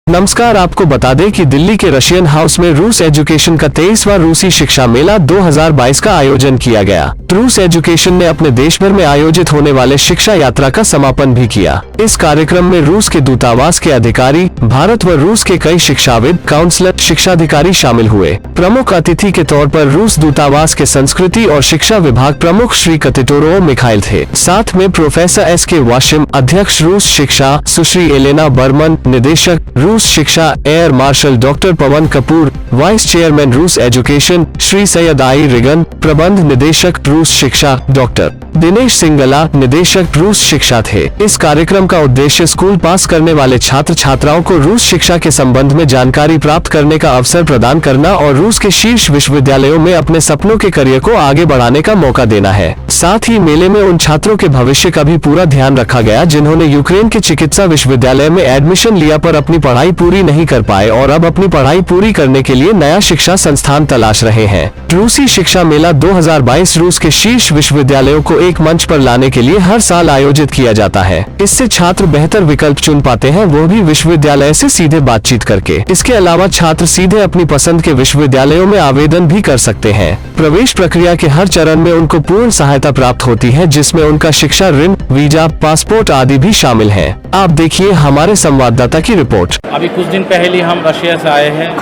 नमस्कार, आपको बता दें कि दिल्ली के रशियन हाउस में रूस एजुकेशन का 23वां रूसी शिक्षा मेला 2022 का आयोजन किया गया। रूस एजुकेशन ने अपने देश भर में आयोजित होने वाले शिक्षा यात्रा का समापन भी किया। इस कार्यक्रम में रूस के दूतावास के अधिकारी, भारत व रूस के कई शिक्षाविद, काउंसलर, शिक्षाधिकारी शामिल हुए। प्रमुख अतिथि के तौर पर रूस दूतावास के संस्कृति और शिक्षा विभाग प्रमुख श्री कतिटोरो मिखाइल थे। साथ में प्रोफेसर एस.के. वाशिम, अध्यक्ष रूस शिक्षा, सुश्री एलेना बर्मन, निदेशक रूस शिक्षा एयर मार्शल डॉक्टर पवन कपूर, वाइस चेयरमैन रूस एजुकेशन श्री सैयद आई रिगन, प्रबंध निदेशक रूस शिक्षा डॉक्टर दिनेश सिंगला, निदेशक रूस शिक्षा थे। इस कार्यक्रम का उद्देश्य स्कूल पास करने वाले छात्र छात्राओं को रूस शिक्षा के संबंध में जानकारी प्राप्त करने का अवसर प्रदान करना और रूस के शीर्ष विश्वविद्यालयों में अपने सपनों के करियर को आगे बढ़ाने का मौका देना है। साथ ही मेले में उन छात्रों के भविष्य का भी पूरा ध्यान रखा गया जिन्होंने यूक्रेन के चिकित्सा विश्वविद्यालय में एडमिशन लिया पर अपनी पढ़ाई पूरी नहीं कर पाए और अब अपनी पढ़ाई पूरी करने के लिए नया शिक्षा संस्थान तलाश रहे हैं। रूसी शिक्षा मेला 2022 रूस के शीर्ष विश्वविद्यालयों को एक मंच पर लाने के लिए हर साल आयोजित किया जाता है। इससे छात्र बेहतर विकल्प चुन पाते हैं, वो भी विश्वविद्यालय से सीधे बातचीत करके। इसके अलावा छात्र सीधे अपनी पसंद के विश्वविद्यालयों में आवेदन भी कर सकते हैं। प्रवेश प्रक्रिया के हर चरण में उनको पूर्ण सहायता प्राप्त होती है, जिसमें उनका शिक्षा ऋण, वीजा, पासपोर्ट आदि भी शामिल है। आप देखिए हमारे संवाददाता की रिपोर्ट। अभी कुछ दिन पहले हम रशिया से आए हैं।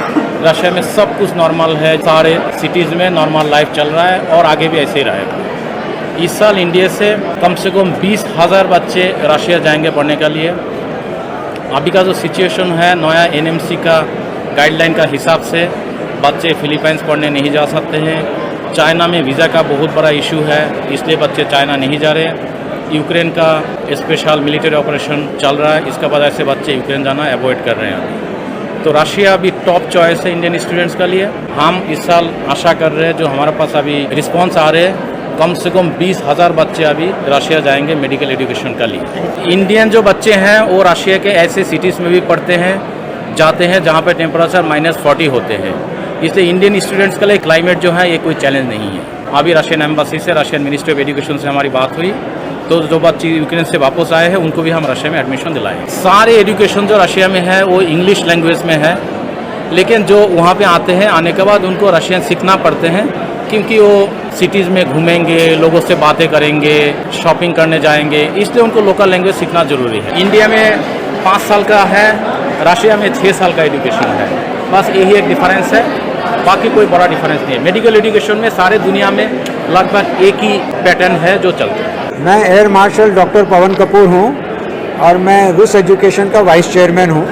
रशिया में सब कुछ नॉर्मल है, सारे सिटीज़ में नॉर्मल लाइफ चल रहा है और आगे भी ऐसे ही रहेगा। इस साल इंडिया से कम 20,000 बच्चे रशिया जाएंगे पढ़ने के लिए। अभी का जो सिचुएशन है, नया एनएमसी का गाइडलाइन का हिसाब से बच्चे फिलीपींस पढ़ने नहीं जा सकते हैं। चाइना में वीज़ा का बहुत बड़ा इशू है, इसलिए बच्चे चाइना नहीं जा रहे। यूक्रेन का स्पेशल मिलिट्री ऑपरेशन चल रहा है, इसका वजह से बच्चे यूक्रेन जाना अवॉइड कर रहे हैं। तो रशिया अभी टॉप चॉइस है इंडियन स्टूडेंट्स के लिए। हम इस साल आशा कर रहे हैं, जो हमारे पास अभी रिस्पॉन्स आ रहे हैं, कम से कम 20,000 बच्चे अभी रशिया जाएंगे मेडिकल एजुकेशन के लिए। इंडियन जो बच्चे हैं वो रशिया के ऐसे सिटीज़ में भी पढ़ते हैं, जाते हैं जहाँ पे टेम्परेचर -40 होते हैं। इसलिए इंडियन स्टूडेंट्स के लिए क्लाइमेट जो है ये कोई चैलेंज नहीं है। अभी रशियन एम्बेसी से, रशियन मिनिस्ट्री ऑफ एजुकेशन से हमारी बात हुई, तो जो बच्चे यूक्रेन से वापस आए हैं उनको भी हम रशिया में एडमिशन दिलाए। सारे एजुकेशन जो रशिया में है वो इंग्लिश लैंग्वेज में है, लेकिन जो वहाँ पे आते हैं, आने के बाद उनको रशियन सीखना पड़ते हैं, क्योंकि वो सिटीज़ में घूमेंगे, लोगों से बातें करेंगे, शॉपिंग करने जाएंगे, इसलिए उनको लोकल लैंग्वेज सीखना ज़रूरी है। इंडिया में 5 साल का है, रशिया में 6 साल का एजुकेशन है। बस यही एक डिफरेंस है, बाकी कोई बड़ा डिफरेंस नहीं है। मेडिकल एजुकेशन में सारे दुनिया में लगभग एक ही पैटर्न है जो चलता है। मैं एयर मार्शल डॉक्टर पवन कपूर हूँ और मैं रूस एजुकेशन का वाइस चेयरमैन हूँ।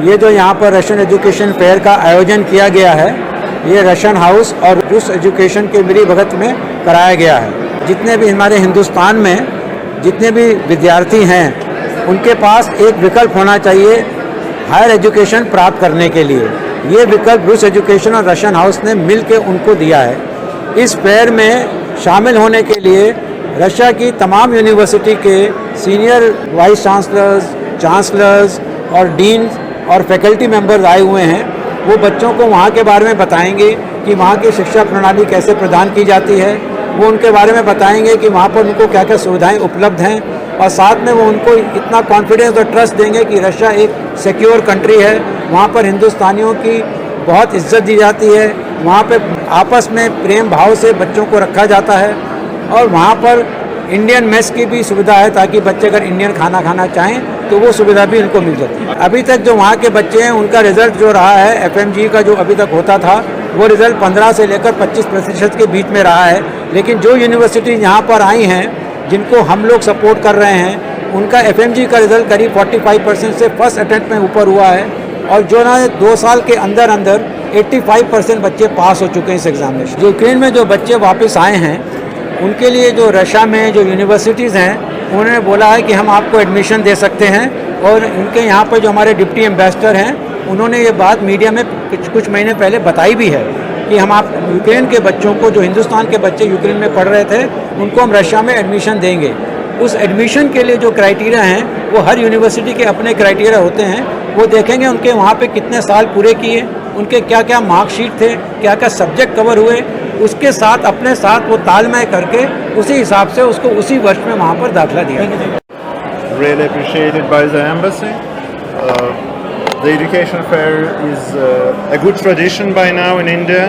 ये जो यहाँ पर रशियन एजुकेशन फेयर का आयोजन किया गया है, ये रशियन हाउस और रूस एजुकेशन के मिलीभगत में कराया गया है। जितने भी हमारे हिंदुस्तान में जितने भी विद्यार्थी हैं, उनके पास एक विकल्प होना चाहिए हायर एजुकेशन प्राप्त करने के लिए। ये विकल्प रूस एजुकेशन और रशियन हाउस ने मिल के उनको दिया है। इस फेयर में शामिल होने के लिए रशिया की तमाम यूनिवर्सिटी के सीनियर वाइस चांसलर्स और डीन और फैकल्टी मेंबर्स आए हुए हैं। वो बच्चों को वहाँ के बारे में बताएंगे कि वहाँ की शिक्षा प्रणाली कैसे प्रदान की जाती है। वो उनके बारे में बताएंगे कि वहाँ पर उनको क्या क्या सुविधाएं उपलब्ध हैं, और साथ में वो उनको इतना कॉन्फिडेंस और ट्रस्ट देंगे कि रशिया एक सिक्योर कंट्री है। वहाँ पर हिंदुस्तानियों की बहुत इज्जत दी जाती है, वहाँ पे आपस में प्रेम भाव से बच्चों को रखा जाता है, और वहाँ पर इंडियन मेस की भी सुविधा है, ताकि बच्चे अगर इंडियन खाना खाना चाहें तो वो सुविधा भी उनको मिल जाती है। अभी तक जो वहाँ के बच्चे हैं, उनका रिज़ल्ट जो रहा है FMG का, जो अभी तक होता था, वो रिज़ल्ट 15 से लेकर 25% के बीच में रहा है। लेकिन जो यूनिवर्सिटी यहाँ पर आई हैं, जिनको हम लोग सपोर्ट कर रहे हैं, उनका FMG का रिज़ल्ट करीब 45% से फर्स्ट अटेम्प्ट में ऊपर हुआ है, और जो ना 2 साल के अंदर 85% बच्चे पास हो चुके हैं इस एग्जामिनेशन। यूक्रेन में जो बच्चे वापस आए हैं, उनके लिए जो रशिया में जो यूनिवर्सिटीज़ हैं, उन्होंने बोला है कि हम आपको एडमिशन दे सकते हैं। और उनके यहाँ पर जो हमारे डिप्टी एम्बेसडर हैं, उन्होंने ये बात मीडिया में कुछ महीने पहले बताई भी है कि हम आप यूक्रेन के बच्चों को, जो हिंदुस्तान के बच्चे यूक्रेन में पढ़ रहे थे, उनको हम रशिया में एडमिशन देंगे। उस एडमिशन के लिए जो क्राइटेरिया हैं, वो हर यूनिवर्सिटी के अपने क्राइटेरिया होते हैं। वो देखेंगे उनके वहाँ पे कितने साल पूरे किए, उनके क्या क्या मार्कशीट थे, क्या क्या सब्जेक्ट कवर हुए, उसके साथ अपने साथ वो तालमेल करके उसी हिसाब से उसको उसी वर्ष में वहाँ पर दाखिला दिया। Really appreciated by the embassy. The education fair is a good tradition by now in India.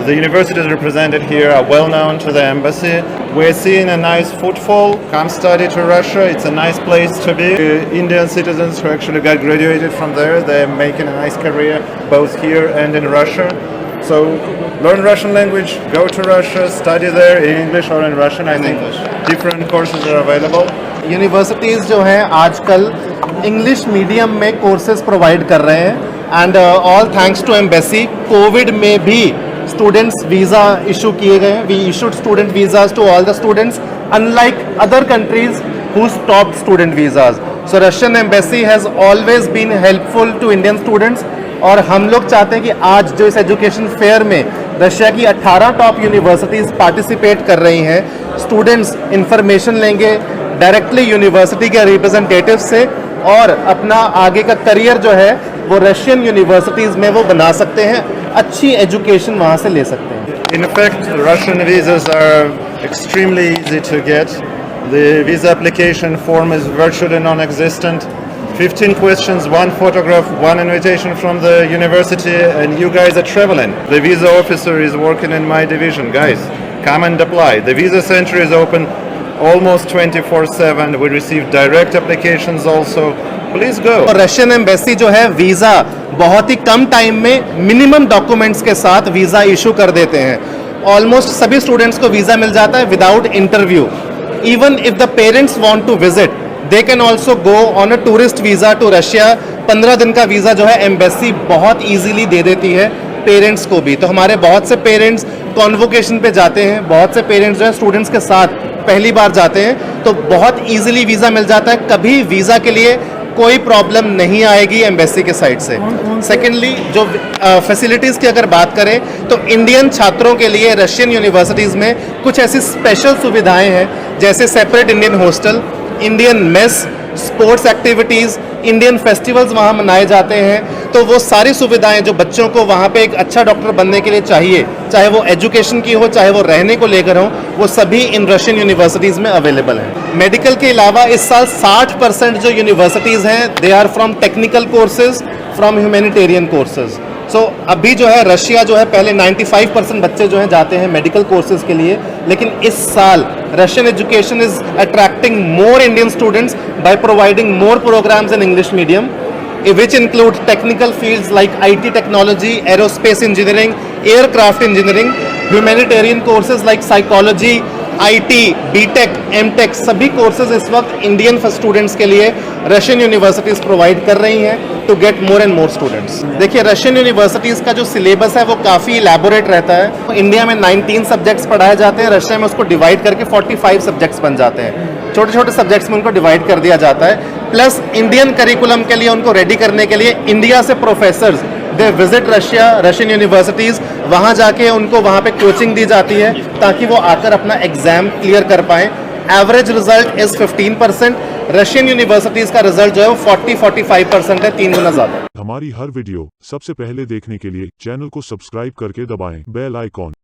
The universities represented here are well known to the embassy. We're seeing a nice footfall. Come study to Russia. It's a nice place to be. Indian citizens who actually got graduated from there, they're making a nice career both here and in Russia. So learn Russian language, go to Russia, study there in English or in Russian. I think different courses are available. Universities जो हैं आजकल English medium में courses provide कर रहे हैं and all thanks to embassy. Covid में भी students visa issue किए गए हैं। We issued student visas to all the students unlike other countries who stopped student visas. So Russian embassy has always been helpful to Indian students और हम लोग चाहते हैं कि आज जो इस एजुकेशन फेयर में रशिया की 18 टॉप यूनिवर्सिटीज़ पार्टिसिपेट कर रही हैं, स्टूडेंट्स इंफॉर्मेशन लेंगे डायरेक्टली यूनिवर्सिटी के रिप्रेजेंटेटिव से और अपना आगे का करियर जो है वो रशियन यूनिवर्सिटीज़ में वो बना सकते हैं, अच्छी एजुकेशन वहाँ से ले सकते हैं। In fact, Russian visas are extremely easy to get. The visa application form is virtually non-existent. 15 questions, one photograph, one invitation from the university, and you guys are traveling. The visa officer is working in my division. Guys, come and apply. The visa center is open almost 24/7. We receive direct applications also. Please go. और Russian embassy जो है visa बहुत ही कम time में minimum documents के साथ visa issue कर देते हैं। ऑलमोस्ट सभी स्टूडेंट्स को वीज़ा मिल जाता है without interview. Even if the parents want to visit they can also go on a tourist visa to Russia. 15 दिन का वीज़ा जो है एम्बेसी बहुत ईजीली दे देती है पेरेंट्स को भी। तो हमारे बहुत से पेरेंट्स कॉन्वोकेशन पे जाते हैं, बहुत से पेरेंट्स जो है स्टूडेंट्स के साथ पहली बार जाते हैं, तो बहुत ईजिली वीज़ा मिल जाता है। कभी वीज़ा के लिए कोई प्रॉब्लम नहीं आएगी एम्बेसी के साइड से। सेकेंडली जो फैसिलिटीज़ की अगर बात करें तो इंडियन छात्रों के लिए रशियन यूनिवर्सिटीज़ में कुछ ऐसी स्पेशल सुविधाएं हैं जैसे separate Indian hostel, Indian mess, sports activities, Indian festivals वहाँ मनाए जाते हैं। तो वो सारी सुविधाएं जो बच्चों को वहाँ पे एक अच्छा डॉक्टर बनने के लिए चाहिए, चाहे वो एजुकेशन की हो चाहे वो रहने को लेकर हो, वो सभी इन रशियन यूनिवर्सिटीज़ में अवेलेबल है। मेडिकल के अलावा इस साल 60% जो यूनिवर्सिटीज़ हैं they are from technical courses, from humanitarian courses. So अभी जो है रशिया जो है पहले 95% बच्चे जो हैं जाते हैं मेडिकल कोर्सेज के लिए, लेकिन इस साल Russian education is attracting more Indian students by providing more programmes in English medium which include technical fields like IT technology, aerospace engineering, aircraft engineering, humanitarian courses like psychology, IT, BTech, MTech, सभी courses इस वक्त Indian students के लिए Russian universities provide कर रही हैं to get more and more students. देखिए Russian universities का जो सिलेबस है वो काफ़ी इलेबोरेट रहता है। इंडिया में 19 सब्जेक्ट्स पढ़ाए जाते हैं, रशिया में उसको डिवाइड करके 45 सब्जेक्ट्स बन जाते हैं। छोटे छोटे सब्जेक्ट्स में उनको डिवाइड कर दिया जाता है। प्लस इंडियन करिकुलम के लिए उनको रेडी करने के लिए इंडिया से professors they visit Russia, Russian universities, वहाँ जाके उनको वहाँ पे कोचिंग दी जाती है ताकि वो आकर अपना एग्जाम क्लियर कर पाएँ। Average result is 15%। Russian universities का रिजल्ट जो है वो 40-45% है, 3 गुना ज़्यादा। हमारी हर वीडियो सबसे पहले देखने के लिए चैनल को सब्सक्राइब करके दबाएं बेल आइकॉन।